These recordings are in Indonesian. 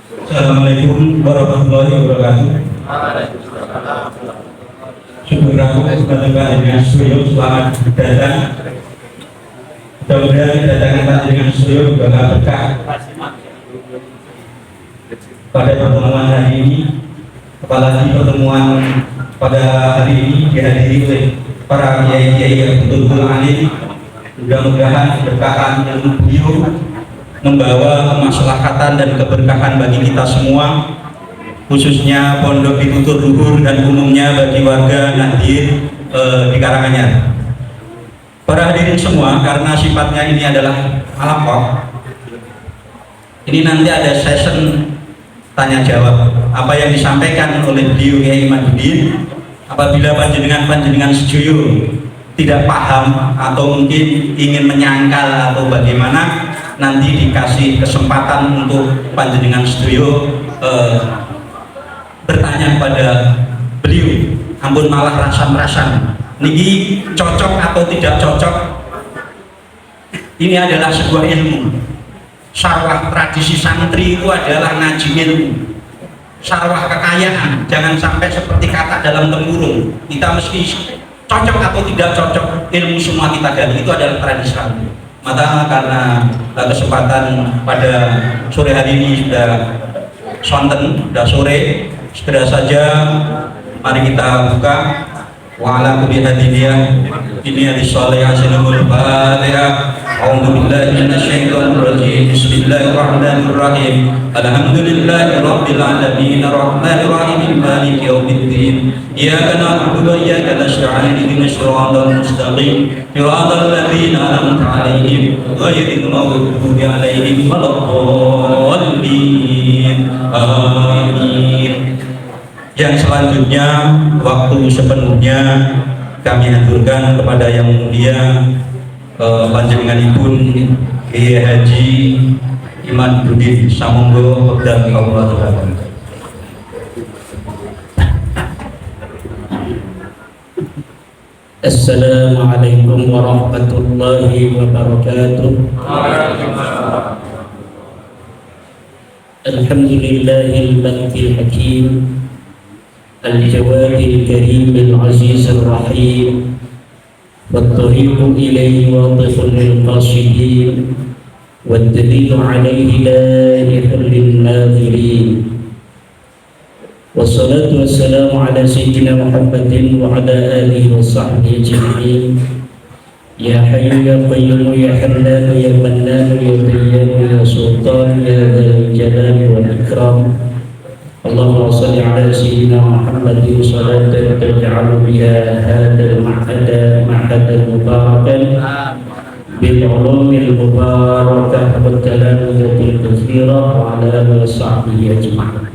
Assalamualaikum warahmatullahi wabarakatuh. Syukur aku kepada dengan Suryo, selamat datang. Mudah-mudahan kedatangan panjenengan Suryo bakal berkah pada pertemuan hari ini, apalagi pertemuan pada hari ini dihadiri oleh para kiai-kiai yang betul-betul alim. Mudah-mudahan keberkahan yang beliau membawa kemaslahatan dan keberkahan bagi kita semua, khususnya Pondok Pitutur Luhur dan umumnya bagi warga Nahdien di Karanganyar. Para hadirin semua, karena sifatnya ini adalah halaqah, ini nanti ada session tanya jawab. Apa yang disampaikan oleh beliau Kiai Imaduddin, apabila panjenengan setuju tidak paham atau mungkin ingin menyangkal atau bagaimana, nanti dikasih kesempatan untuk panjenengan setuju bertanya pada beliau. Ampun malah rasan-rasan niki cocok atau tidak cocok. Ini adalah sebuah ilmu. Sarwah tradisi santri itu adalah ngaji ilmu. Sarwah kekayaan, jangan sampai seperti kata dalam tempurung kita mesti cocok atau tidak cocok, ilmu semua kita gali, itu adalah tradisi santri. Maka karena kesempatan pada sore hari ini sudah sonten, sudah sore, segera saja mari kita buka wa'ala kulli hadiniyah ini alissoleh hasinul fatihah. A'udzu billahi minasyaitonir rajim. Bismillahirrahmanirrahim. Alhamdulillahi rabbil alamin arrahmanir rahim maliki yaumiddin. Iyyaka na'budu wa iyyaka nasta'in ihdinas siratal mustaqim siratal ladzina an'amta 'alaihim ghairil maghdubi 'alaihim waladdallin. Amin. Yang selanjutnya waktu sepenuhnya kami aturkan kepada yang mulia panjenenganipun Kiai Haji Imaduddin Samonggo dan kaula aturaken. Assalamualaikum warahmatullahi wabarakatuh. Alhamdulillahil malikil hakim, al-jawadil karimil azizir rahim, والطريق إليه واضح للقاصدين والدليل عليه لائح للناظرين. والصلاة والسلام على سيدنا محمد وعلى آله وصحبه أجمعين. يا حي يا قيوم يا حنان يا منان يا ديان يا سلطان يا ذا الجلال والإكرام. اللهم صل على سيدنا محمد صلاة تجعل بها هذا المعهد معهدا مباركا بالعلوم المباركة والتلامذة الكثيرة وعلى آله وصحبه أجمعين.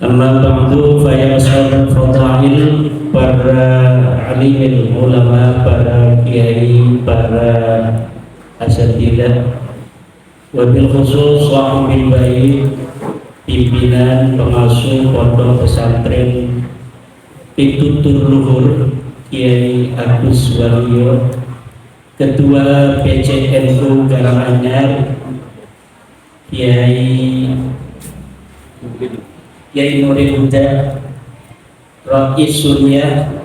أما بعد فيا أصحاب الفضائل, para alim ulama, para kiai, para asatidzah, wabil khusus sahibil bait, pimpinan pengasuh pondok pesantren Pitutur Luhur Kiai Agus Waluyo, Ketua PCNU Karanganyar Kiai Nuril Huda, Rais Surya,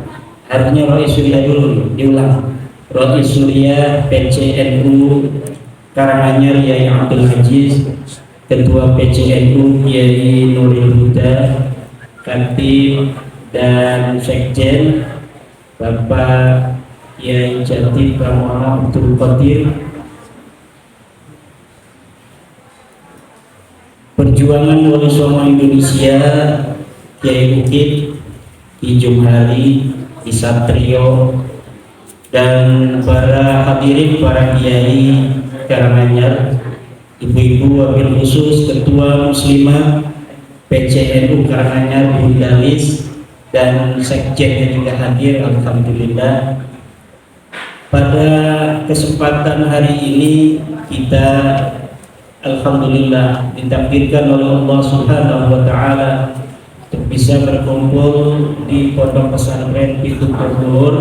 artinya Rais Surya dulu, diulang, Rais Surya PCNU Karanganyar Kiai Abdul Aziz, Ketua PCNU Kiai Nuril Huda, Katib dan Sekjen Bapak Kiai Jati Pramono Abdul Qadir, Perjuangan Wali Songo Indonesia Kiai Bukit, Ki Jumhari, Ki Satrio, dan para hadirin, para kiai Karanganyar, ibu-ibu, wabil khusus Ketua Muslimah PCNU Karanganyar Bindalis dan sekjennya juga hadir, alhamdulillah. Pada kesempatan hari ini kita alhamdulillah ditakdirkan oleh Allah Subhanahu wa taala untuk bisa berkumpul di Pondok Pesantren Pitutur Luhur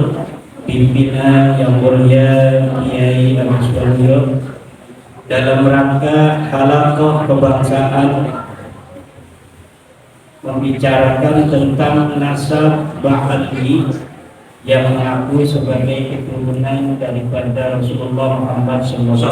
pimpinan yang mulia Kiai Agus Waluyo dalam rangka halaqah kebangsaan membicarakan tentang nasab Ba'alwi yang mengakui sebagai keturunan daripada Rasulullah Muhammad SAW.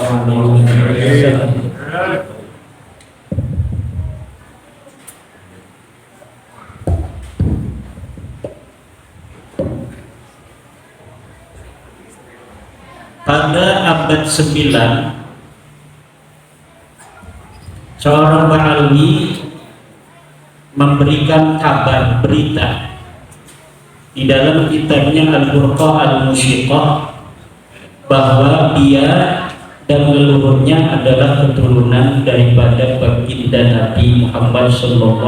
Pada abad 9, seorang Ba'alwi memberikan kabar berita di dalam kitabnya Al-Burqa Al-Musyiqah bahwa dia dan leluhurnya adalah keturunan daripada baginda Nabi Muhammad SAW.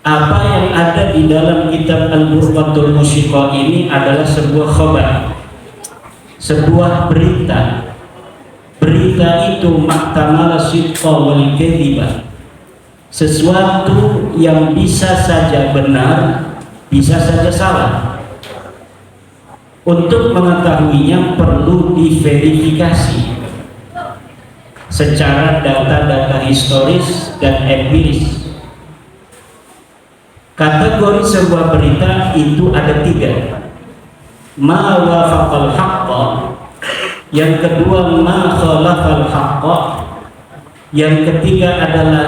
Apa yang ada di dalam kitab Al-Burqatul Musyiqah ini adalah sebuah khabar, sebuah berita. Berita itu maktamala sidqa wal kadhiba, sesuatu yang bisa saja benar, bisa saja salah. Untuk mengetahuinya perlu diverifikasi secara data-data historis dan empiris. Kategori sebuah berita itu ada 3. Ma wafaqal haqqa, yang kedua ma khalafal haqqa, yang ketiga adalah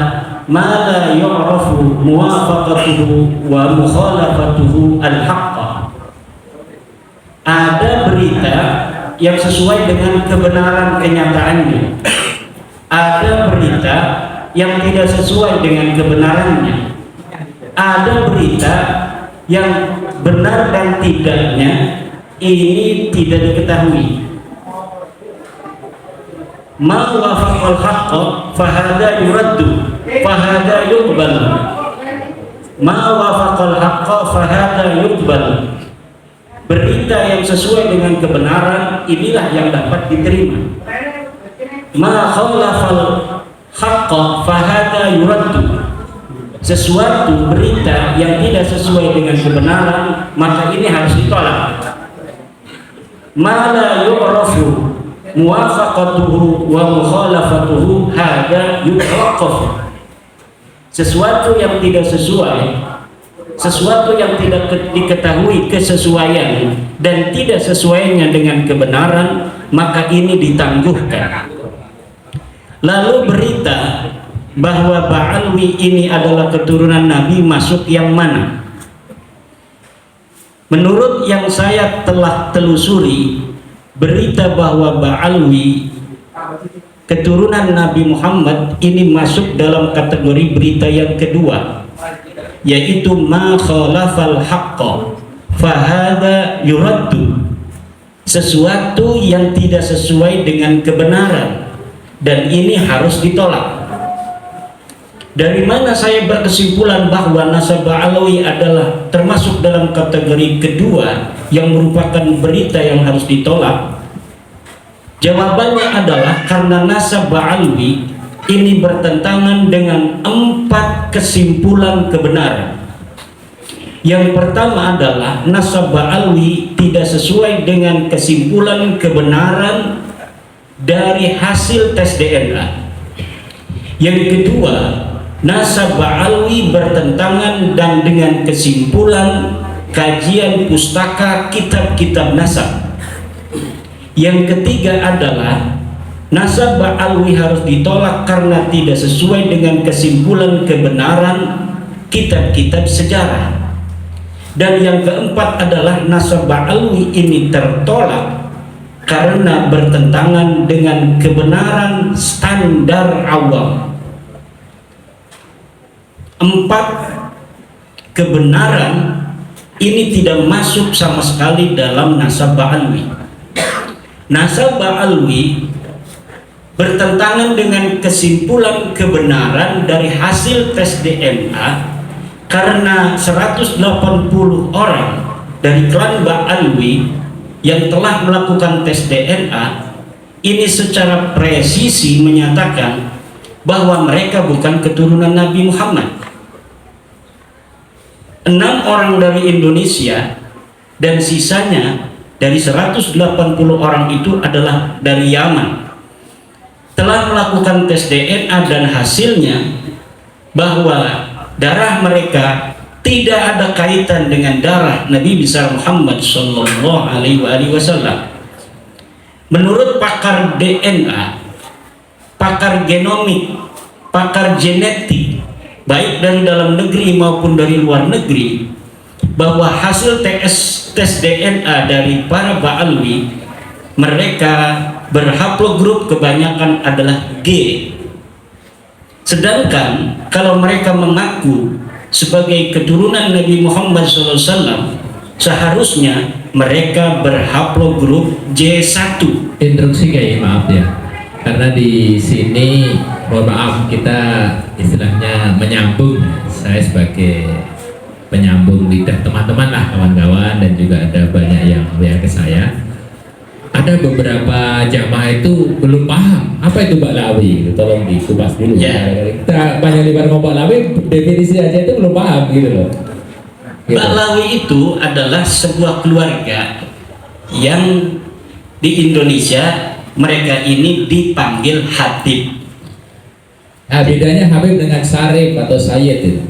ma la yu'rafu muwafaqatuhu wa mukhalafatuhu al-haqqa. Ada berita yang sesuai dengan kebenaran kenyataannya, ada berita yang tidak sesuai dengan kebenarannya, ada berita yang benar dan tidaknya ini tidak diketahui. Ma wafaqal haqqa fahada yuraddu fahada yuqbal. Ma wafaqal haqqa fahada yuqbal. Berita yang sesuai dengan kebenaran inilah yang dapat diterima. Ma khalafal haqqa fahada yuraddu. Sesuatu berita yang tidak sesuai dengan kebenaran, maka ini harus ditolak. Ma la yu'rafu muwafaqatuhu wa mukhalafatuhu hada yuwaqqaf. Sesuatu yang tidak sesuai, sesuatu yang tidak diketahui kesesuaian dan tidak sesuainya dengan kebenaran, maka ini ditangguhkan. Lalu berita bahwa Ba'alwi ini adalah keturunan Nabi masuk yang mana? Menurut yang saya telah telusuri, berita bahwa Ba'alwi keturunan Nabi Muhammad ini masuk dalam kategori berita yang kedua, yaitu ma khalafal haqqa fahada yuraddu. Sesuatu yang tidak sesuai dengan kebenaran dan ini harus ditolak. Dari mana saya berkesimpulan bahwa nasab Ba'alwi adalah termasuk dalam kategori kedua yang merupakan berita yang harus ditolak? Jawabannya adalah karena nasab Ba'alwi ini bertentangan dengan 4 kesimpulan kebenaran. Yang pertama adalah nasab Ba'alwi tidak sesuai dengan kesimpulan kebenaran dari hasil tes DNA. Yang kedua, nasab Ba'alwi bertentangan dan dengan kesimpulan kajian pustaka kitab-kitab nasab. Yang ketiga adalah nasab Ba'alwi harus ditolak karena tidak sesuai dengan kesimpulan kebenaran kitab-kitab sejarah. Dan yang keempat adalah nasab Ba'alwi ini tertolak karena bertentangan dengan kebenaran standar awam. 4 kebenaran ini tidak masuk sama sekali dalam nasab Ba'alwi. Nasab Ba'alwi bertentangan dengan kesimpulan kebenaran dari hasil tes DNA karena 180 orang dari klan Ba'alwi yang telah melakukan tes DNA ini secara presisi menyatakan bahwa mereka bukan keturunan Nabi Muhammad. 6 orang dari Indonesia dan sisanya dari 180 orang itu adalah dari Yaman. Telah melakukan tes DNA dan hasilnya bahwa darah mereka tidak ada kaitan dengan darah Nabi besar Muhammad Sallallahu Alaihi Wasallam. Menurut pakar DNA, pakar genomik, pakar genetik, baik dari dalam negeri maupun dari luar negeri, bahwa hasil tes DNA dari para Ba'alwi, mereka berhaplogrup kebanyakan adalah G. Sedangkan kalau mereka mengaku sebagai keturunan Nabi Muhammad SAW, seharusnya mereka berhaplogrup J1. Instruksi kayak maaf ya, karena di sini mohon maaf kita istilahnya menyambung. Saya sebagai penyambung lidah teman-teman lah, kawan-kawan, dan juga ada banyak yang WA ke saya. Ada beberapa jamaah itu belum paham apa itu baklawi, gitu. Tolong dikupas dulu. Kita banyak lebar ngomong baklawi, definisi aja itu belum paham gitu loh. Gitu. Baklawi itu adalah sebuah keluarga yang di Indonesia mereka ini dipanggil Habib. Nah, bedanya Habib dengan Syarif atau Sayyid itu?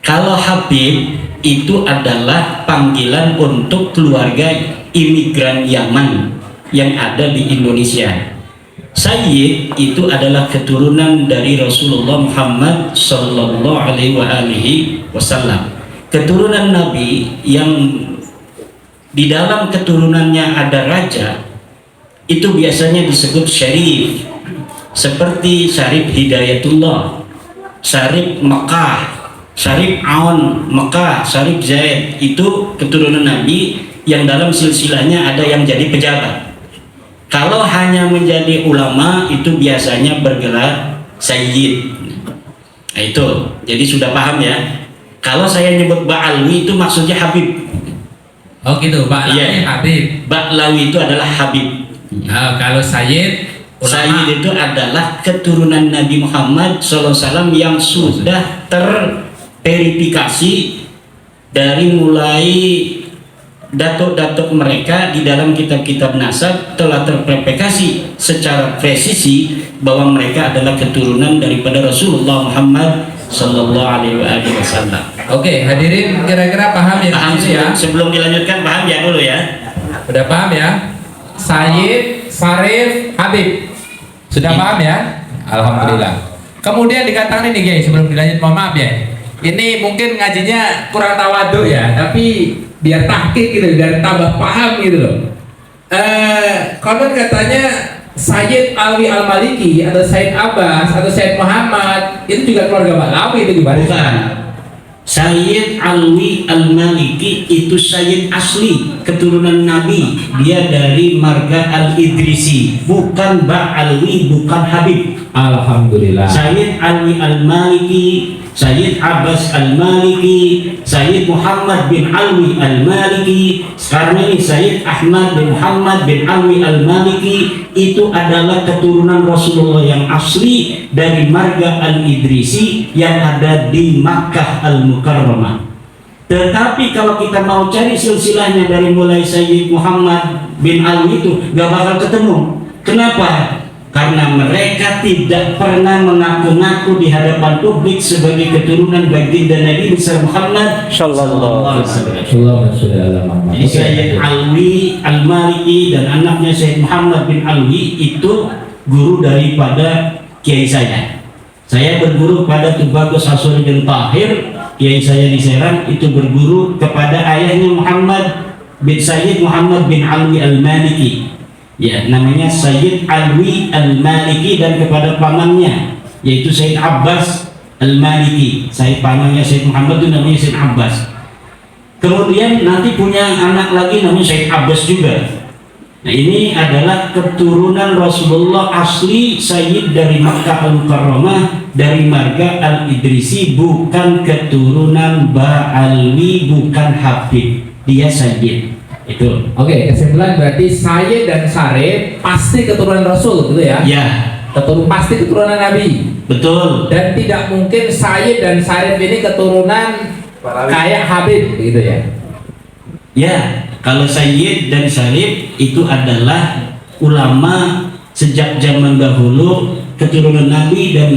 Kalau Habib itu adalah panggilan untuk keluarga imigran Yaman yang ada di Indonesia. Sayyid itu adalah keturunan dari Rasulullah Muhammad Sallallahu Alaihi Wasallam, keturunan Nabi yang di dalam keturunannya ada raja, itu biasanya disebut syarif, seperti Syarif Hidayatullah, Syarif Mekah, Syarif Aun Mekah, Syarif Zaid. Itu keturunan Nabi yang dalam silsilahnya ada yang jadi pejabat. Kalau hanya menjadi ulama itu biasanya bergelar sayyid. Nah, itu jadi sudah paham ya. Kalau saya nyebut Ba'alwi itu maksudnya Habib. Oh gitu, Baklawi Iya. Habib. Ba'lawi itu adalah Habib. Kalau Sayyid, Sayyid itu adalah keturunan Nabi Muhammad SAW yang sudah terverifikasi dari mulai datuk-datuk mereka di dalam kitab-kitab nasab telah terverifikasi secara presisi bahwa mereka adalah keturunan daripada Rasulullah Muhammad Sallallahu Alaihi Wasallam. Oke, hadirin kira-kira paham ya? Paham ya? sebelum dilanjutkan, paham ya dulu ya. Udah paham ya? Sayyid, Syarif, Habib. Sudah paham ya? Alhamdulillah. Kemudian dikatakan ini guys, sebelum dilanjut, mohon maaf ya. Ini mungkin ngajinya kurang tawadhu ya, tapi biar tahqiq gitu, biar tambah paham gitu loh. Konon katanya Sayyid Alwi Al-Maliki atau Sayyid Abbas atau Sayyid Muhammad itu juga keluarga Ba'lawi itu gimana? Bukan. Sayyid Alwi Al-Maliki itu Sayyid asli, keturunan Nabi. Dia dari marga Al-Idrisi, bukan Ba'alwi, bukan Habib. Alhamdulillah. Sayyid Alwi Al-Maliki, Sayyid Abbas Al-Maliki, Sayyid Muhammad bin Alwi Al-Maliki, sekarang ini Sayyid Ahmad bin Muhammad bin Alwi Al-Maliki, itu adalah keturunan Rasulullah yang asli dari marga Al-Idrisi yang ada di Makkah Al-Mukarramah. Tetapi kalau kita mau cari silsilahnya dari mulai Sayyid Muhammad bin Alwi itu gak bakal ketemu. Kenapa? Karena mereka tidak pernah mengaku-ngaku di hadapan publik sebagai keturunan baginda Nabi besar Muhammad Sallallahu Alaihi Wasallam. Jadi Sayyid Alwi Al-Maliki dan anaknya Sayyid Muhammad bin Alwi itu guru daripada kiai saya. Saya berguru pada Tubagus Hasanuddin Tahir, kiai saya di Serang itu berguru kepada ayahnya Muhammad bin Sayyid Muhammad bin Alwi Al-Maliki. Ya, namanya Sayyid Alwi Al-Maliki, dan kepada pamannya yaitu Sayyid Abbas Al-Maliki. Sayyid pamannya Sayyid Muhammad itu namanya Sayyid Abbas. Kemudian nanti punya anak lagi namanya Sayyid Abbas juga. Nah, ini adalah keturunan Rasulullah asli, Sayyid dari Makkah Al-Mukarramah, dari marga Al-Idrisi, bukan keturunan Ba'alwi, bukan Habib. Dia Sayyid. Itu. Oke, kesimpulan berarti Sayyid dan Syarif pasti keturunan Rasul gitu ya? Ya. Pasti keturunan Nabi. Betul. Dan tidak mungkin Sayyid dan Syarif ini keturunan kayak Habib gitu ya? Ya, kalau Sayyid dan Syarif itu adalah ulama sejak zaman dahulu, keturunan Nabi, dan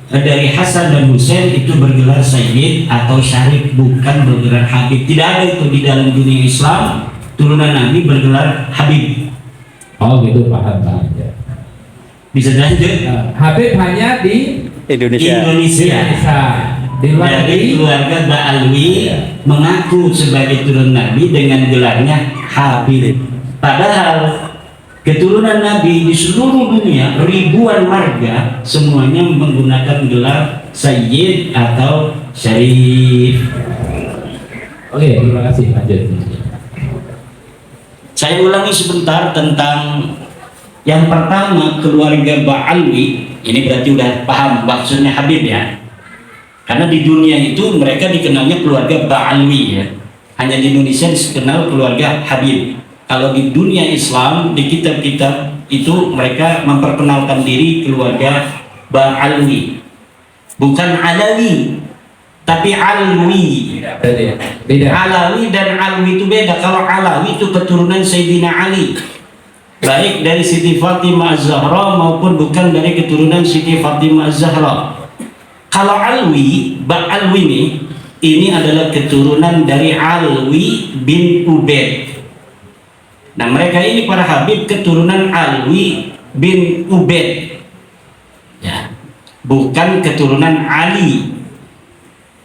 dari Hasan dan Husain itu bergelar Sayyid atau Syarif, bukan bergelar Habib. Tidak ada itu di dalam dunia Islam, turunan Nabi bergelar Habib. Oh gitu, paham ya. Bisa lanjut. Habib hanya di Indonesia. Di luar Dari keluarga Ba'alwi mengaku sebagai turun Nabi dengan gelarnya Habib. Padahal keturunan Nabi di seluruh dunia ribuan warga semuanya menggunakan gelar Sayyid atau Syarif. Oke, terima kasih. Lanjut. Saya ulangi sebentar tentang yang pertama, keluarga Ba'alwi. Ini berarti udah paham maksudnya Habib ya. Karena di dunia itu mereka dikenalnya keluarga Ba'alwi ya. Hanya di Indonesia dikenal keluarga Habib. Kalau di dunia Islam, di kitab-kitab itu mereka memperkenalkan diri keluarga Ba'alwi. Bukan Alawi, tapi Alwi. Beda. Alawi dan Alwi itu beda. Kalau Alawi itu keturunan Sayyidina Ali, baik dari Siti Fatimah Az-Zahra maupun bukan dari keturunan Siti Fatimah Az-Zahra. Kalau Alwi, Ba'alwi ini adalah keturunan dari Alwi bin Ubaid. Nah, mereka ini para Habib keturunan Alwi bin Ubaid, ya, bukan keturunan Ali.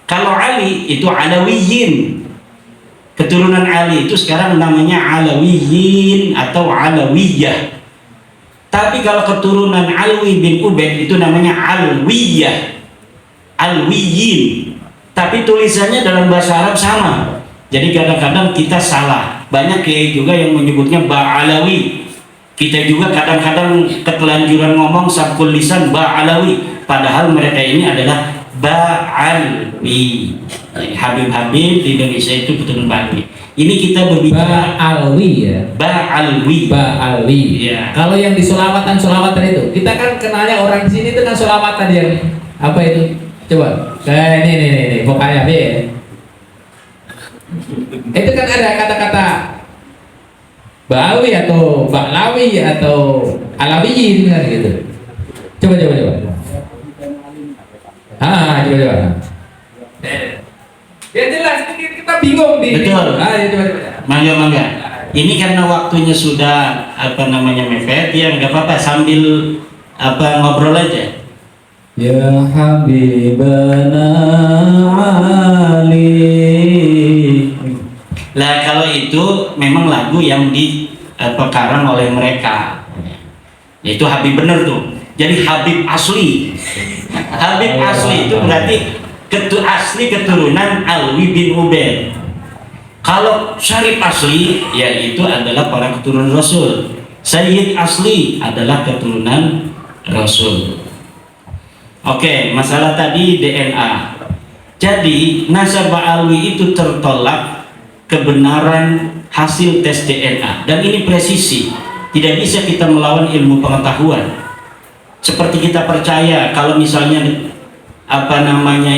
Kalau Ali itu Alawiyin, keturunan Ali itu sekarang namanya Alawiyin atau Alawiyah. Tapi kalau keturunan Alwi bin Ubaid itu namanya Alwiyah, Alwiyin. Tapi tulisannya dalam bahasa Arab sama. Jadi kadang-kadang kita salah. Banyak kiai juga yang menyebutnya Ba'alawi. Kita juga kadang-kadang ketelanjuran ngomong sabkul lisan Ba'alawi. Padahal mereka ini adalah Ba'alwi. Habib-habib di Indonesia itu keturunan Ba'alwi. Ini kita berbicara Ba'alwi ya. Ba'alwi. Ya. Kalau yang di solawatan itu, kita kan kenalnya orang di sini itu kan solawatan yang apa itu? Coba. Ini pokoknya B. Itu kan ada kata-kata Ba'alwi atau Ba'lawi atau Alawiyin kan gitu. Coba. Coba. Ya jelas, kita bingung di. Betul. Ya, coba. Mangga. Ini karena waktunya sudah mepet, ya nggak apa-apa sambil ngobrol aja. Ya Habibana Ali. Lah kalau itu memang lagu yang dipekarang oleh mereka. Itu Habib bener tuh. Jadi Habib asli. Habib asli itu berarti asli keturunan Alwi bin Ubaid. Kalau Syarif asli, yaitu adalah para keturunan Rasul. Sayyid asli adalah keturunan Rasul. Oke, masalah tadi DNA. Jadi nasab Ba'alwi itu tertolak kebenaran hasil tes DNA, dan ini presisi. Tidak bisa kita melawan ilmu pengetahuan. Seperti kita percaya kalau misalnya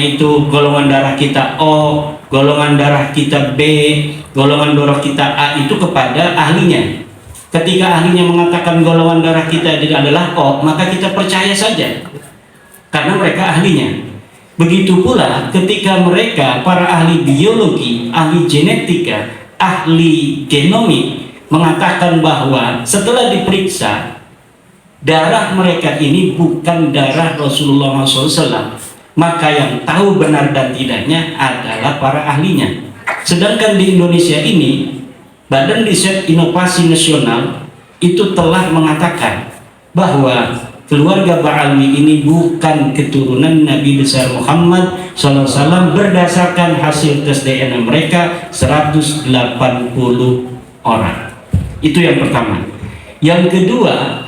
itu golongan darah kita O, golongan darah kita B, golongan darah kita A itu kepada ahlinya. Ketika ahlinya mengatakan golongan darah kita adalah O, maka kita percaya saja karena mereka ahlinya. Begitu pula ketika mereka para ahli biologi, ahli genetika, ahli genomik mengatakan bahwa setelah diperiksa darah mereka ini bukan darah Rasulullah SAW, maka yang tahu benar dan tidaknya adalah para ahlinya. Sedangkan di Indonesia ini Badan Riset Inovasi Nasional itu telah mengatakan bahwa keluarga Ba'alwi ini bukan keturunan Nabi besar Muhammad SAW berdasarkan hasil tes DNA mereka 180 orang. Itu yang pertama. Yang kedua,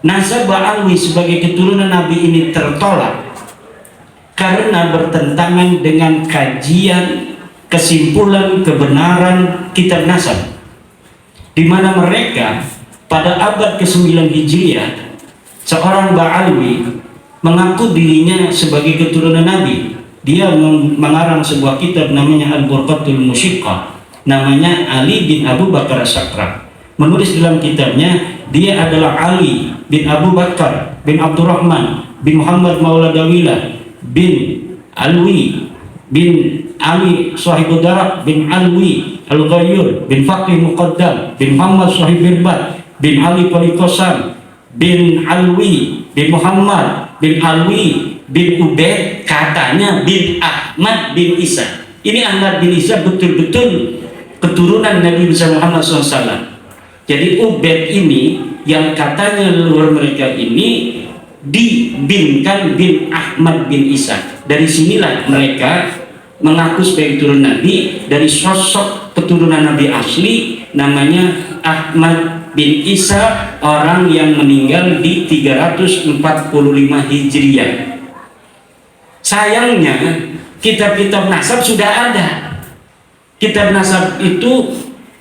nasab Ba'alwi sebagai keturunan Nabi ini tertolak karena bertentangan dengan kajian, kesimpulan, kebenaran kitab nasab, di mana mereka pada abad ke-9 Hijriah seorang Ba'alwi mengaku dirinya sebagai keturunan Nabi. Dia mengarang sebuah kitab namanya Al-Burqatul Musyiqqah, namanya Ali bin Abu Bakar As-Sakra. Menulis dalam kitabnya dia adalah Ali bin Abu Bakar bin Abdurrahman bin Muhammad Maula Dawilah bin Alwi bin Ali Sahibud Darak bin Alwi Al-Ghayyur bin Faqih Muqaddam bin Muhammad Sahib Birbat bin Ali Palikosan bin Alwi bin Muhammad bin Alwi bin Ubaid, katanya bin Ahmad bin Isa. Ini Ahmad bin Isa betul-betul keturunan Nabi besar Muhammad SAW. Jadi Ubaid ini yang katanya leluhur mereka ini dibinkan bin Ahmad bin Isa. Dari sinilah mereka mengaku sebagai turunan Nabi. Dari sosok keturunan Nabi asli namanya Ahmad bin Isa, orang yang meninggal di 345 Hijriah. Sayangnya kitab-kitab nasab sudah ada. Kitab nasab itu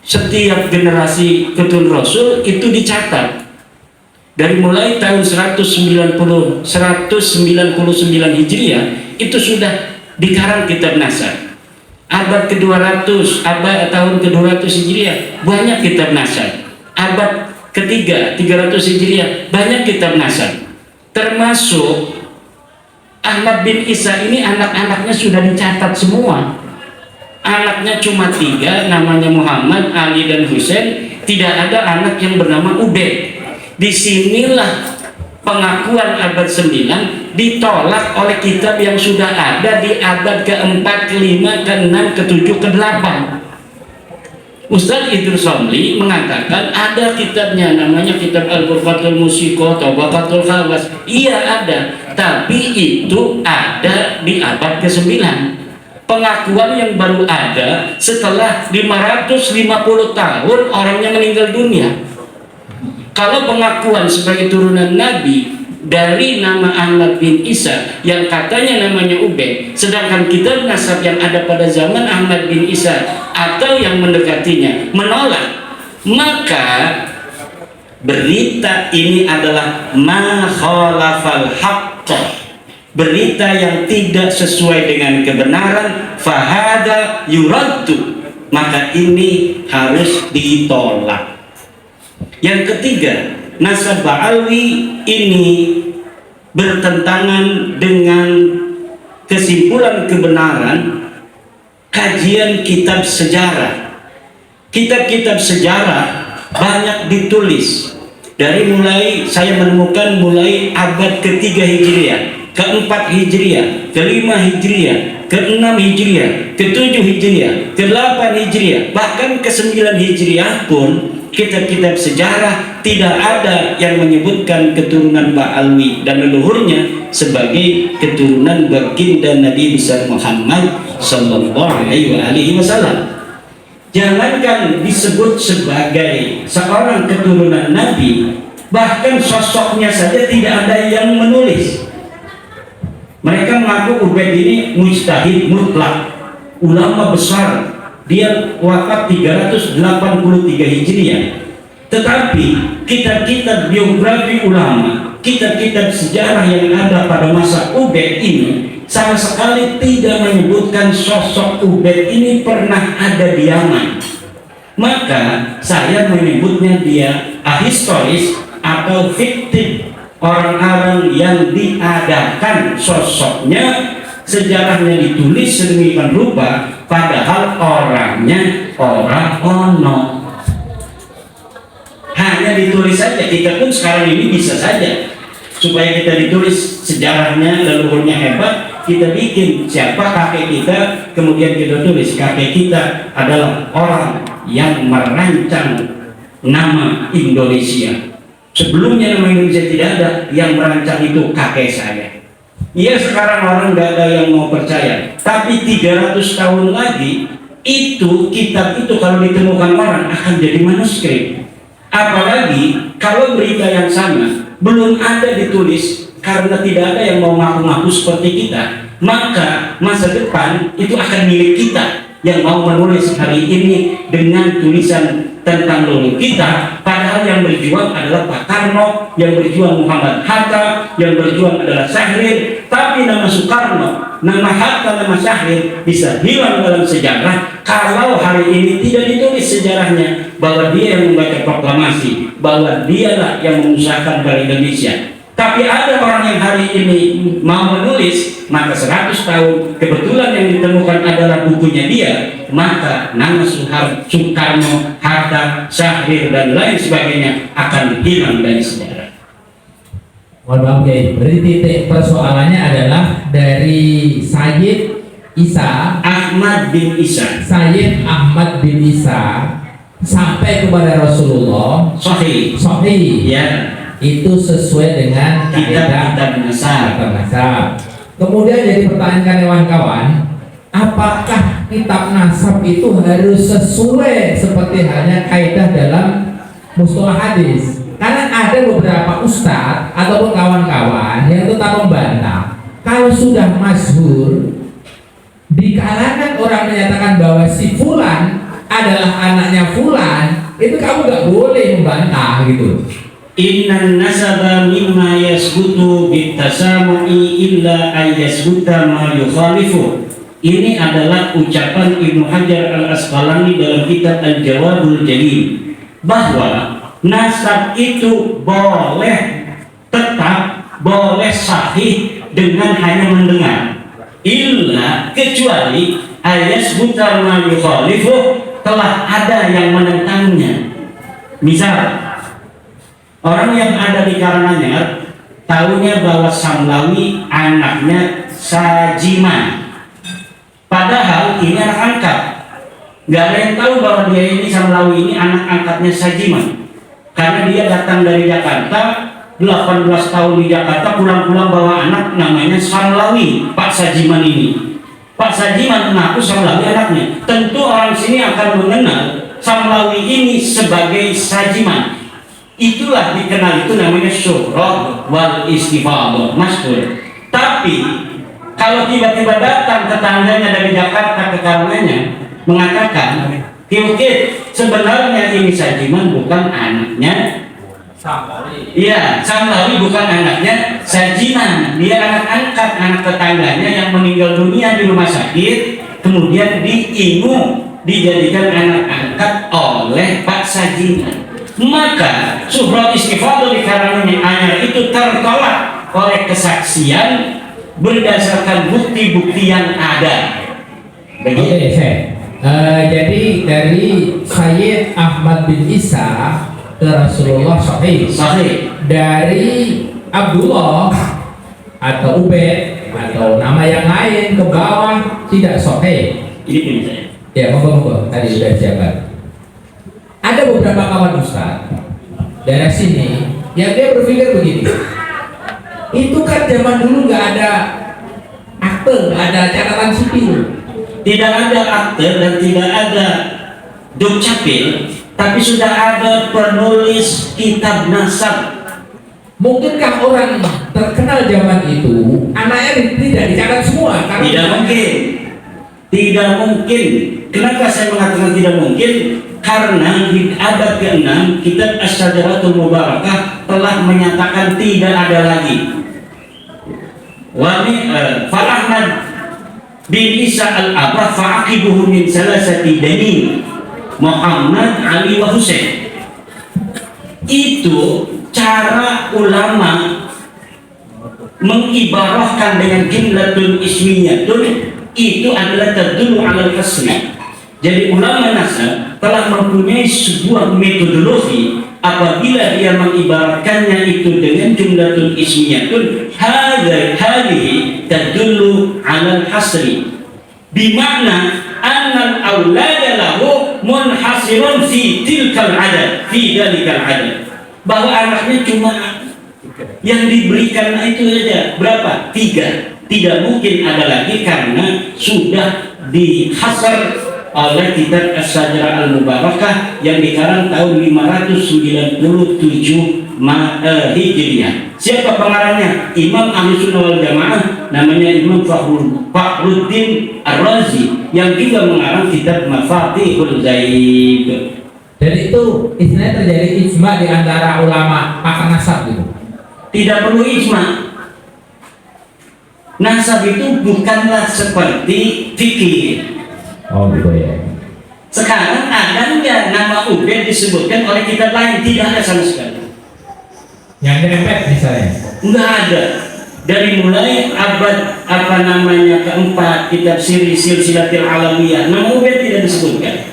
setiap generasi keturunan Rasul itu dicatat. Dari mulai tahun 199 Hijriah itu sudah dikarang kitab nasab. Abad ke-200, tahun ke-200 Hijriah banyak kitab nasab. Abad ketiga 300 Hijriah banyak kitab nasab. Termasuk Ahmad bin Isa ini anak-anaknya sudah dicatat semua. Anaknya cuma 3, namanya Muhammad, Ali dan Husain. Tidak ada anak yang bernama Ubaid. Disinilah pengakuan abad 9 ditolak oleh kitab yang sudah ada di abad ke-4, ke-5, ke-6, ke-7, ke-8. Ustadz Idrus Somli mengatakan ada kitabnya namanya kitab Al-Burqatul Musiqah, Tabaqatul Khawas. Iya ada, tapi itu ada di abad ke-9. Pengakuan yang baru ada setelah 550 tahun orangnya meninggal dunia. Kalau pengakuan sebagai turunan Nabi dari nama Ahmad bin Isa yang katanya namanya Ubaid, sedangkan kitab nasab yang ada pada zaman Ahmad bin Isa atau yang mendekatinya menolak, maka berita ini adalah ma khalafal haqq, berita yang tidak sesuai dengan kebenaran, fahada yuraddu, maka ini harus ditolak. Yang ketiga, nasab Ba'alwi ini bertentangan dengan kesimpulan kebenaran kajian kitab sejarah. Kitab-kitab sejarah banyak ditulis. Dari mulai saya menemukan mulai abad ke-3 Hijriah, ke-4 Hijriah, ke-5 Hijriah, ke-6 Hijriah, ke-7 Hijriah, ke-8 Hijriah, bahkan ke-9 Hijriah pun kitab-kitab sejarah tidak ada yang menyebutkan keturunan Ba'alwi dan leluhurnya sebagai keturunan baginda Nabi besar Muhammad sallallahu alaihi wasallam. Jangankan disebut sebagai seorang keturunan Nabi, bahkan sosoknya saja tidak ada yang menulis. Mereka mengaku Ubaid ini mujtahid mutlak, ulama besar. Dia wafat 383 Hijriah. Tetapi kitab-kitab biografi ulama, kitab-kitab sejarah yang ada pada masa Ubaid ini sama sekali tidak menyebutkan sosok Ubaid ini pernah ada di Yaman. Maka saya menyebutnya dia ahistoris atau fiktif, orang-orang yang diadakan sosoknya, sejarahnya ditulis sedemikian rupa, padahal orangnya orang ono. Hanya ditulis saja. Kita pun sekarang ini bisa saja, supaya kita ditulis sejarahnya, leluhurnya hebat, kita bikin siapa kakek kita, kemudian kita tulis kakek kita adalah orang yang merancang nama Indonesia. Sebelumnya nama Indonesia tidak ada, yang merancang itu kakek saya. Iya, sekarang orang nggak ada yang mau percaya. Tapi 300 tahun lagi itu kitab itu kalau ditemukan orang akan jadi manuskrip. Apalagi kalau berita yang sama belum ada ditulis karena tidak ada yang mau ngaku-ngaku seperti kita, maka masa depan itu akan milik kita yang mau menulis hari ini dengan tulisan tentang leluhur kita, padahal yang berjuang adalah Pak Karno, yang berjuang Muhammad Hatta, yang berjuang adalah Syahrir. Tapi nama Soekarno, nama Hatta, nama Syahrir bisa hilang dalam sejarah kalau hari ini tidak ditulis sejarahnya bahwa dia yang membaca proklamasi, bahwa dialah yang mengusahakan bagi Indonesia. Tapi ada orang yang hari ini mau menulis, maka 100 tahun kebetulan yang ditemukan adalah bukunya dia, maka nama Soekarno, Hatta, Syahrir dan lain sebagainya akan hilang dari sejarah. Mohon maaf ya, berarti titik persoalannya adalah dari Sayyid Isa Ahmad bin Isa Sayyid Ahmad bin Isa sampai kepada Rasulullah Sahih sahih ya, itu sesuai dengan kitab nasab. nasab. Kemudian jadi pertanyaan kawan-kawan, apakah kitab nasab itu harus sesuai seperti halnya kaidah dalam mustalah hadis? Karena ada beberapa ustadz ataupun kawan-kawan yang tetap membantah kalau sudah masyhur di kalangan orang menyatakan bahwa si fulan adalah anaknya fulan, itu kamu gak boleh membantah gitu. Innan nasaba mimma yasbutu bitasamu'i illa ayyasbuta ma yukhalifu. Ini adalah ucapan Ibnu Hajar al-Asqalani dalam kitab Al-Jawabul Jalil, bahwa nasab itu boleh tetap, boleh sahih dengan hanya mendengar, illa kecuali ayyasbuta ma yukhalifu, telah ada yang menentangnya. Misal orang yang ada di Karanganyar tahunya bahwa Samlawi anaknya Sajiman, padahal ini anak angkat. Gak ada yang tahu bahwa dia ini Samlawi ini anak angkatnya Sajiman, karena dia datang dari Jakarta 18 tahun di Jakarta, pulang-pulang bawa anak namanya Samlawi, Pak Sajiman ini. Pak Sajiman mengaku Samlawi anaknya. Tentu orang sini akan mengenal Samlawi ini sebagai Sajiman. Itulah dikenal, itu namanya syuhrah wal istifadah, masyhur. Tapi kalau tiba-tiba datang tetangganya dari Jakarta ke Karanganyar mengatakan, "Kikit, sebenarnya ini Sajiman bukan anaknya Iya, Samlawi bukan anaknya Sajiman, dia anak angkat, anak tetangganya yang meninggal dunia di rumah sakit, kemudian dijadikan anak angkat oleh Pak Sajiman." Maka syuhrah istifadah di Karanganyar itu tertolak oleh kesaksian berdasarkan bukti-bukti yang ada. Oke, jadi dari Sayyid Ahmad bin Isa ke Rasulullah sahih. Dari Abdullah atau Ubaid atau nama yang lain ke bawah tidak sahih. Ini punya saya. Ya, monggo tadi sudah siapkan. Ada beberapa kawan ustaz daerah sini yang dia berpikir begini, itu kan zaman dulu nggak ada akte, nggak ada catatan sipil, Tidak ada akte dan tidak ada dukcapil, tapi sudah ada penulis kitab nasab. Mungkinkah orang terkenal zaman itu anaknya tidak dicatat semua? Karena Tidak mungkin. Tidak mungkin. Kenapa saya mengatakan tidak mungkin? Karena di abad ke-6 kitab Asy-Syajaratul Mubarakah telah menyatakan tidak ada lagi. Fa Ahmad bin Isa al-Abah fa'aqibuhu min salasati danin Muhammad, Ali, wa Husain. Itu cara ulama mengibarahkan dengan jumlatul ismiyatun, itu adalah tadullu ala al-hasri. Jadi ulama nasab telah mempunyai sebuah metodologi apabila dia mengibaratkannya itu dengan jumlatul ismiyatun, hadhihi tadullu ala al-hasri, bima'na anna al-awlada lahu munhasirun fi tilkal adad, fi dalikal adad, bahwa anaknya cuma yang diberikan itu saja. Berapa? 3. Tidak mungkin ada lagi karena sudah dihasar oleh kitab Asy-Syajarah Al-Mubarakah yang dikarang tahun 597 Hijriah. Siapa pengarangnya? Imam Ahlussunnah wal Jamaah, namanya Imam Fakhruddin Ar-Razi, yang juga mengarang kitab Mafatihul Ghaib. Dan itu istilahnya terjadi ijma di antara ulama pakar nasab gitu. Tidak perlu ijma. Nasab itu bukanlah seperti fikih. Oh gitu ya. Sekarang ada nggak nama Ubaid disebutkan oleh kitab lain? Tidak ada sama sekali. Yang nyerempet misalnya. Nggak ada. Dari mulai abad keempat, kitab Silsilatil Alawiyah, nama Ubaid tidak disebutkan.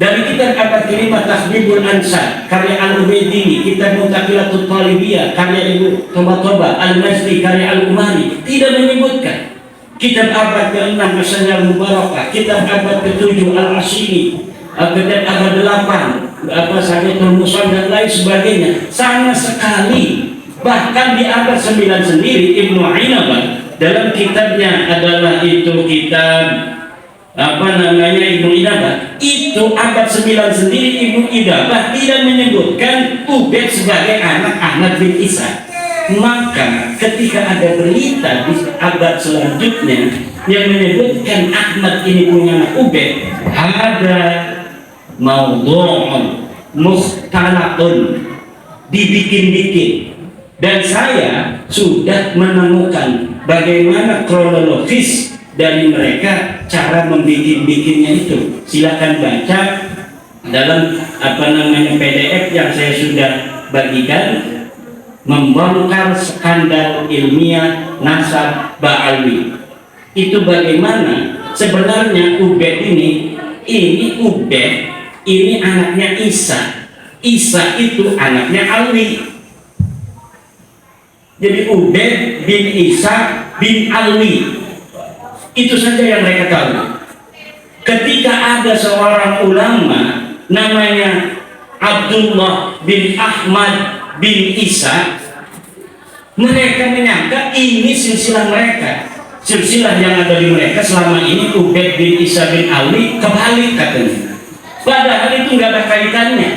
Dari kitab abad kelima Tahdhibul Ansar karya Al-Ubaidini, kitab Mutaqilatul Talibiyah karya Ibu Toba Al-Majdi karya Al-Umari tidak menyebutkan. Kitab abad ke-6 Asy'ariyah Al-Mubarakah, kitab abad ke-7 Al-Asyini, kitab abad 8 Sabitul Musan dan lain sebagainya, sama sekali. Bahkan di abad 9 sendiri Ibnu Inabah dalam kitabnya adalah itu kitab Ibnu Inabah, itu abad 9 sendiri Ibnu Inabah tidak menyebutkan Ubaid sebagai anak Ahmad bin Isa. Maka ketika ada berita di abad selanjutnya yang menyebutkan Ahmad ini punya anak Ubaid, ada maudhu'un mukhtalaqun, dibikin-bikin. Dan saya sudah menemukan bagaimana kronologis dari mereka cara membikin-bikinnya itu. Silakan baca dalam PDF yang saya sudah bagikan, membongkar skandal ilmiah nasab Ba'alwi. Itu bagaimana sebenarnya Ubaid ini Ubaid ini anaknya Isa. Isa itu anaknya Alwi. Jadi Ubaid bin Isa bin Alwi, itu saja yang mereka tahu. Ketika ada seorang ulama namanya Abdullah bin Ahmad bin Isa, mereka menyangka ini silsilah mereka, silsilah yang ada di mereka selama ini Ubaid bin Isa bin Alwi, kebalik katanya. Padahal itu nggak ada kaitannya.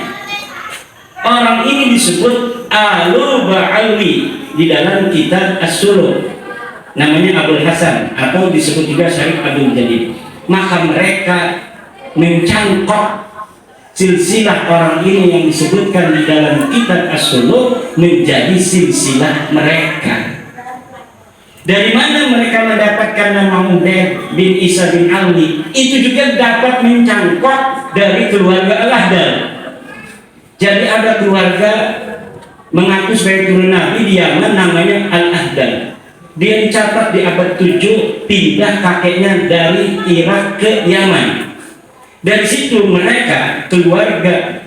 Orang ini disebut Alu Ba'alwi di dalam kitab As-Suluk, namanya Abul Hasan atau disebut juga Syarif Abdul Jadid. Maka mereka mencangkok silsilah orang ini yang disebutkan di dalam kitab As-Suluk menjadi silsilah mereka. Dari mana mereka mendapatkan nama Ubaid bin Isa bin Alwi? Itu juga dapat mencangkok dari keluarga Al-Ahdal. Jadi ada keluarga mengaku sebagai turun Nabi di Yaman namanya Al-Ahdal. Dia dicatat di abad 7 pindah kakeknya dari Irak ke Yaman. Dari situ mereka keluarga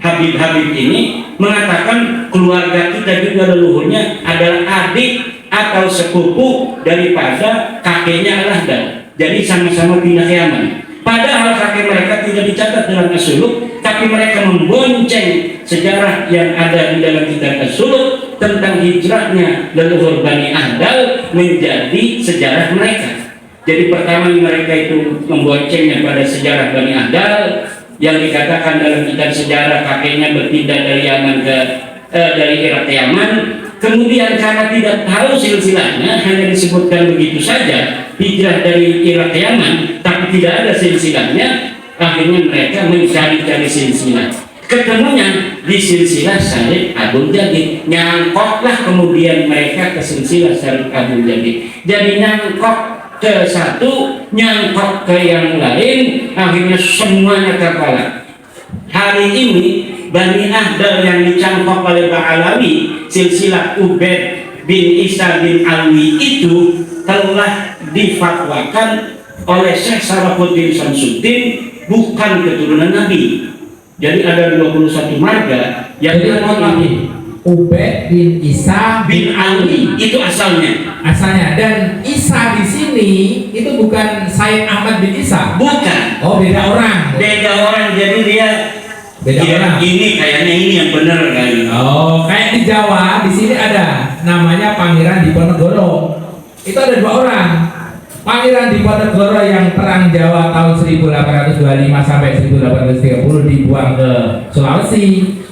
Habib-Habib ini mengatakan keluarga kita juga leluhurnya adalah adik atau sepupu daripada kakeknya Al-Ahdal. Jadi sama-sama pindah ke Yaman. Padahal kakek mereka tidak dicatat dalam As-Suluk, tapi mereka membonceng sejarah yang ada di dalam kitab As-Suluk tentang hijrahnya leluhur Bani Ahdal menjadi sejarah mereka. Jadi pertama mereka itu memboncengnya pada sejarah Bani Ahdal yang dikatakan dalam kitab sejarah kakeknya berpindah dari Yaman dari Irak ke Yaman. Kemudian karena tidak tahu silsilahnya, hanya disebutkan begitu saja hijrah dari Irak ke Yaman, tapi tidak ada silsilahnya. Akhirnya mereka mencari-cari silsilah. Ketemunya di silsilah Syarif Abdul Jadid. Nyangkoklah kemudian mereka ke silsilah Syarif Abdul Jadid. Jadi nyangkok ke satu, nyangkok ke yang lain, akhirnya semuanya terkolak. Hari ini Bani Ahdal yang dicangkok oleh Ba'alawi, silsilah Ubaid bin Isa bin Alwi itu telah difatwakan oleh Syekh Salahuddin Samsuddin bukan keturunan Nabi. Jadi ada 21 marga yang Ubaid bin Isa bin Alwi itu asalnya. Dan Isa di sini itu bukan Said Ahmad bin Isa. Bukan. Oh, beda orang. Jadi dia beda orang. Ini kayaknya ini yang benar kali. Oh, kayak di Jawa di sini ada namanya Pangeran Diponegoro. Itu ada dua orang. Pangeran Diponegoro yang perang Jawa tahun 1825 sampai 1830 dibuang ke Sulawesi.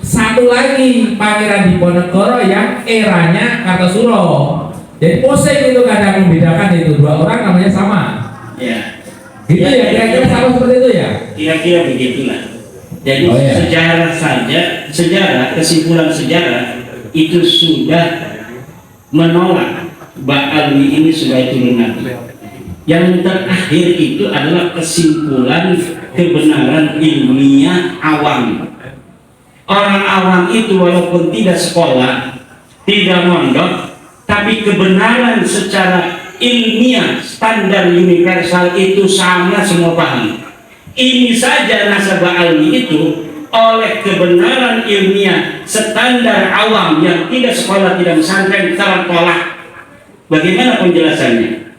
Satu lagi Pangeran Diponegoro yang eranya Kartosuro. Jadi pusing itu kadang membedakan itu dua orang namanya sama. Ya. Gitu ya, kira-kira sama seperti itu ya. Kira-kira begitulah. Jadi sejarah saja, kesimpulan sejarah itu sudah menolak Ba'alwi ini sebagai turun Nabi. Yang terakhir itu adalah kesimpulan kebenaran ilmiah awam. Orang awam itu walaupun tidak sekolah, tidak mondok, Tapi kebenaran secara ilmiah standar universal itu sama, semua paham. Ini saja nasabah alwi itu oleh kebenaran ilmiah standar awam yang tidak sekolah, tidak pesantren tertolak. Bagaimana penjelasannya?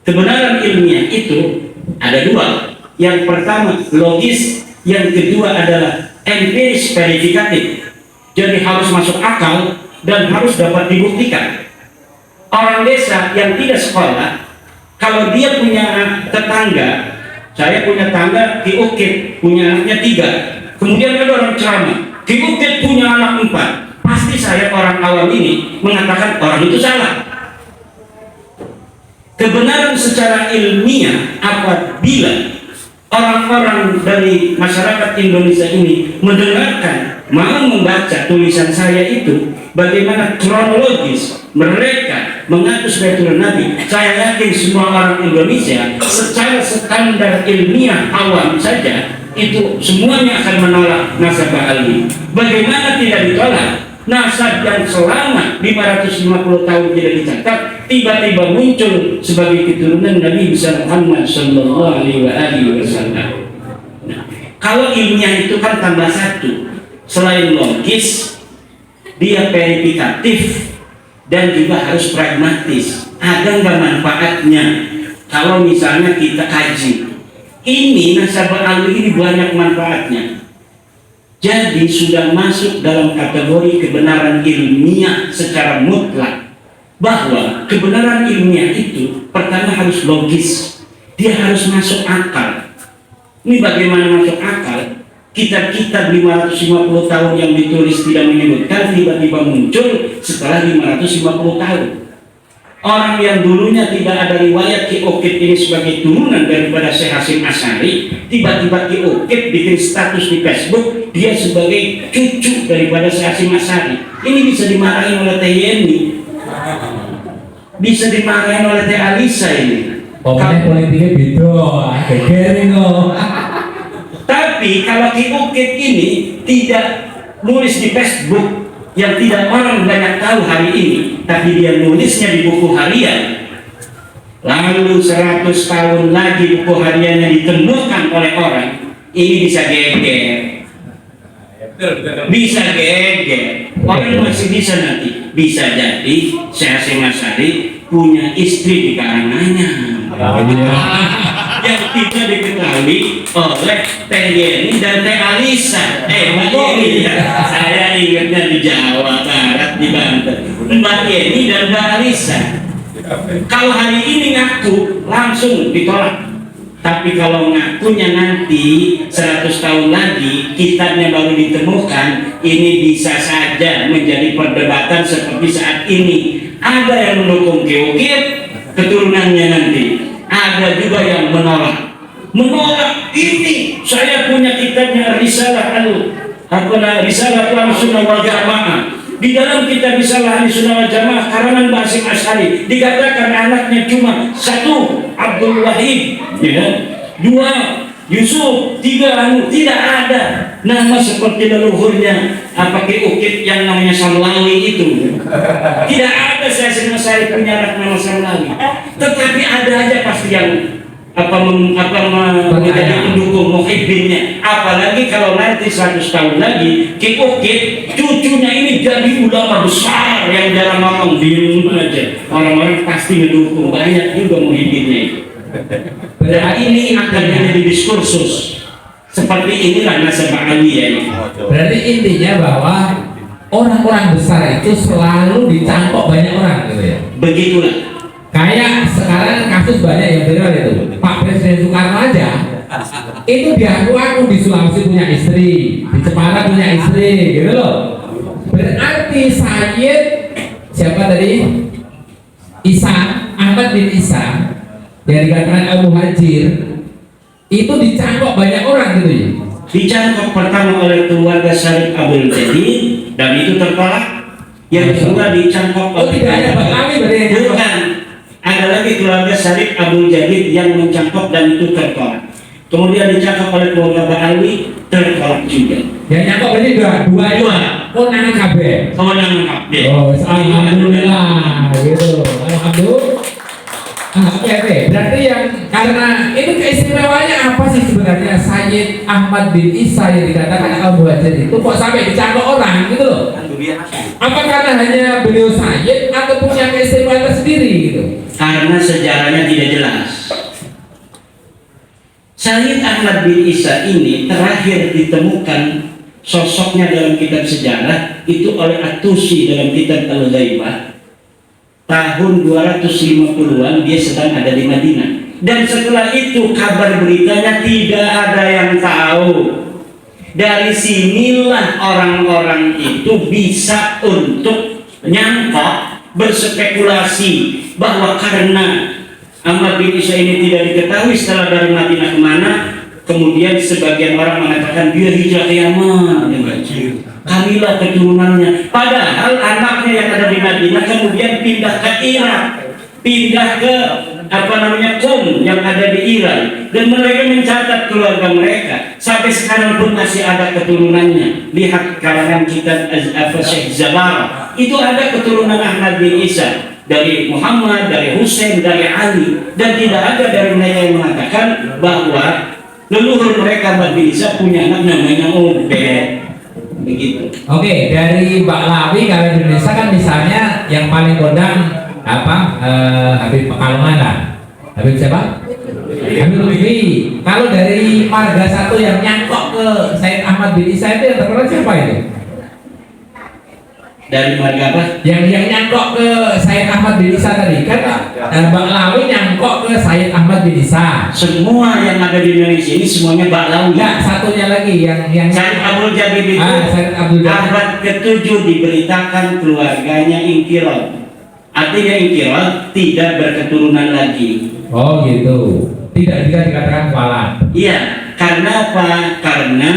Kebenaran ilmiah itu ada dua. Yang pertama logis, yang kedua adalah empiris verifikatif. Jadi harus masuk akal dan harus dapat dibuktikan. Orang desa yang tidak sekolah, kalau dia punya tetangga, saya punya tangga di Ukit, punya anaknya 3, kemudian ada orang ceramah, di Ukit punya anak 4, pasti saya orang awam ini mengatakan orang itu salah. Kebenaran secara ilmiah apabila orang-orang dari masyarakat Indonesia ini mendengarkan, mau membaca tulisan saya itu, bagaimana kronologis mereka mengaku sebagai Nabi, saya yakin semua orang Indonesia secara standar ilmiah awam saja itu semuanya akan menolak nasabah alwi. Bagaimana tidak ditolak? Nasab yang selama 550 tahun tidak dicatat tiba-tiba muncul sebagai keturunan Nabi besar Muhammad sallallahu alaihi wasallam. Nah, kalau ilmiah itu kan tambah satu, selain logis, dia verifikatif dan juga harus pragmatis. Ada nggak manfaatnya? Kalau misalnya kita kaji, ini nasabah alwi ini banyak manfaatnya. Jadi sudah masuk dalam kategori kebenaran ilmiah secara mutlak. Bahwa kebenaran ilmiah itu pertama harus logis, dia harus masuk akal. Ini bagaimana masuk akal? Kitab-kitab 550 tahun yang ditulis tidak menyebutkan, tiba-tiba muncul setelah 550 tahun. Orang yang dulunya tidak ada riwayat Ki Ukit ini sebagai turunan daripada Syekh Hasyim Asy'ari, tiba-tiba Ki Ukit bikin status di Facebook dia sebagai cucu daripada Syekh Hasyim Asy'ari. Ini bisa dimarahin oleh Teh Yeni, bisa dimarahin oleh Teh Alisa ini. Pokoknya politiknya beda, gegering kok. Tapi kalau Ki Ukit ini tidak nulis di Facebook yang tidak orang banyak tahu hari ini, tapi dia nulisnya di buku harian, lalu 100 tahun lagi buku hariannya ditemukan oleh orang, ini bisa geger, bisa geger. Orang masih bisa nanti, bisa jadi Syekh Hasyim Asy'ari punya istri di karangannya yang tidak diketahui oleh Teh Yeni dan Teh Alisa. Mbak Yeni ya, saya ingatnya di Jawa Barat, di Banten, Mbak Yeni dan Mbak Alisa. Kalau hari ini ngaku langsung ditolak, tapi kalau ngakunya nanti 100 tahun lagi kitabnya baru ditemukan, ini bisa saja menjadi perdebatan seperti saat ini. Ada yang mendukung Ki Ukit keturunannya nanti, ada juga yang menolak ini. Saya punya kitabnya Risalah Risalah Ahlussunnah wal Jamaah. Di dalam kitab Risalah Ahlussunnah wal Jamaah karangan Mbah Hasyim Asy'ari dikatakan anaknya cuma 1 Abdul Wahid, ya, 2 Yusuf, 3 tidak ada nama seperti leluhurnya apa Ki Ukit yang namanya Samlawi itu. Tidak ada Syekh Hasyim Asy'ari punya anak nama Samlawi. Tetapi ada aja pasti yang menjadi pendukung muhibbinnya. Apalagi kalau nanti 100 tahun lagi Ki Ukit cucunya ini jadi ulama besar yang jarang ngomong, diem aja, orang-orang pasti mendukung, banyak juga muhibbinnya itu. Nah, ini akan menjadi diskursus seperti inilah nasabah alwiyah ini. Berarti intinya bahwa orang-orang besar itu selalu dicangkok banyak orang gitu ya. Begitulah. Kayak sekarang kasus banyak yang viral itu, Pak Presiden Soekarno aja itu diaku-aku di Sulawesi punya istri, di Jepara punya istri, gitu loh. Berarti Sayyid siapa tadi? Ahmad bin Isa yang dikatakan Al-Muhajir itu dicangkok banyak orang gitu ya. Dicangkok pertama oleh keluarga Syarif Abdul Jadid dan itu tertolak. Yang kedua dicangkok oleh bukan, ada lagi keluarga Syarif Abdul Jadid yang mencangkok dan itu tertolak. Kemudian dicangkok oleh keluarga Ba'alwi, tertolak juga. Yang nyangkok berarti dua. Oh, nang kabeh. Kewenangan kabeh. Oh, alhamdulillah gitu. Oke. Berarti yang karena ini keistimewaannya apa sih sebenarnya Sayyid Ahmad bin Isa yang dikatakan Al-Muhajir itu kok sampai dicangkok orang gitu loh? Apa karena hanya beliau Sayyid atau punya keistimewaan tersendiri gitu? Karena sejarahnya tidak jelas. Sayyid Ahmad bin Isa ini terakhir ditemukan sosoknya dalam kitab sejarah itu oleh At-Tusi dalam kitab Al-Ghaibah tahun 250-an. Dia sedang ada di Madinah, dan setelah itu kabar beritanya tidak ada yang tahu. Dari sinilah orang-orang itu bisa untuk nyangkok, berspekulasi bahwa karena Ahmad bin Isa ini tidak diketahui setelah dari Madinah kemana, kemudian sebagian orang mengatakan dia hijrah ke Yaman, kamilah keturunannya. Padahal anaknya yang ada di Madinah kemudian pindah ke Irak, pindah ke Qom yang ada di Iran, dan mereka mencatat keluarga mereka. Sampai sekarang pun masih ada keturunannya. Lihat karangan kitab Syekh Zabar, itu ada keturunan Ahmad bin Isa. Dari Muhammad, dari Husain, dari Ali, dan tidak ada dari mereka yang mengatakan bahwa leluhur mereka Ahmad bin Isa punya anak namanya Obed. Begitu. Oke, dari Mbak Lawi kalau di Indonesia kan misalnya yang paling kondang Habib Pekalongan lah. Habib siapa? Habib Lutfi. Kalau dari marga satu yang nyangkok ke Sayyid Ahmad bin Isa itu yang terkenal siapa itu? Dari marga apa? Yang nyangkok ke Sayyid Ahmad bin Isa tadi kan Mbak Lawi nyangkok ke Sayyid Ahmad bin Isa. Semua yang ada di Indonesia ini semuanya Mbak Lawi. Enggak, satunya lagi yang Sayyid Abdul Jabir itu Sayyid Abdul Jabir. abad ke-7 diberitakan keluarganya ingkirot. Artinya ingkirot tidak berketurunan lagi. Oh gitu. Tidak dikatakan kualat. Iya, karena apa? Karena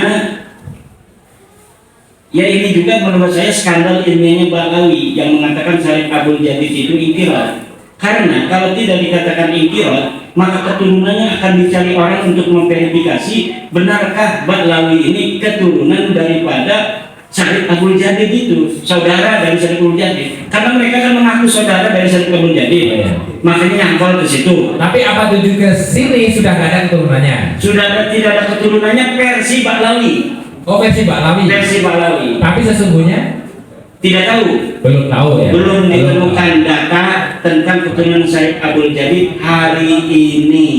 ya ini juga menurut saya skandal ilmiahnya Balawi yang mengatakan Sayyid Abdul Jadid itu ingkirot. Karena kalau tidak dikatakan ingkirot, maka keturunannya akan dicari orang untuk memverifikasi benarkah Balawi ini keturunan daripada Sayyid Abdul Jadid itu, saudara dari Sayyid Abdul Jadid. Karena mereka kan mengaku saudara dari Sayyid Abdul Jadid, makanya nyangkol ke situ. Tapi apa tujuh ke sini sudah nggak ada keturunannya? Sudah tidak ada keturunannya versi Balawi. Oh, versi Balawi. Versi Balawi. Tapi sesungguhnya tidak tahu. Belum tahu ya. Belum ditemukan data tentang keturunan Sayyid Abdul Jadid hari ini.